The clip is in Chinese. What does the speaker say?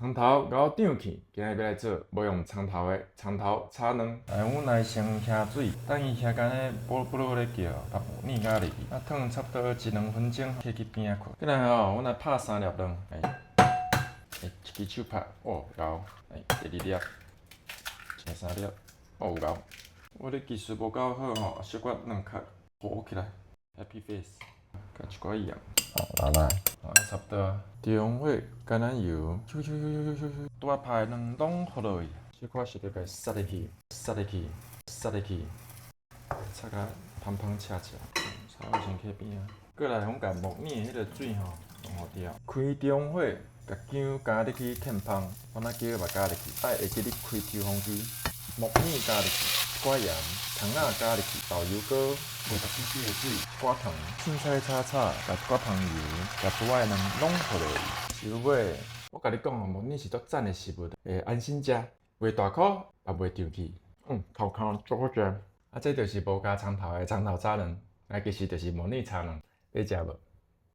葱头甲我长去，今日要来做无用葱头的葱头炒卵。阮来先下水，等伊遐干咧啵啵咧叫，把面加入去，烫差不多1-2分钟，摕去边仔看。再来吼，阮来拍3粒卵，一支手拍，哦够，第2粒，第3粒，哦有够。我的技术无够好吼，小可卵壳糊起来 ，Happy Face， 甲一寡盐。拿来，差不多。中火橄榄油，拄仔拍的卵拢放落去，小可是要甲撒入去，撒入去，擦甲芳芳赤赤，炒到先去边啊。过来，阮甲木耳迄个水吼弄好掉，开中火，甲姜加入去添芳，番仔姜嘛加入去，会记得开抽风机，木耳加入去，一寡盐，葱仔加入去，豆油膏，50cc的水，一寡糖，凊彩炒，甲一寡香油，甲拄仔的卵拢放落去，收尾。我甲你讲哦，木耳是足赞的食物，会安心食，袂大颗也袂胀气，口感足好食。这就是无加葱头的葱头炒卵，其实就是木耳炒卵，你食无？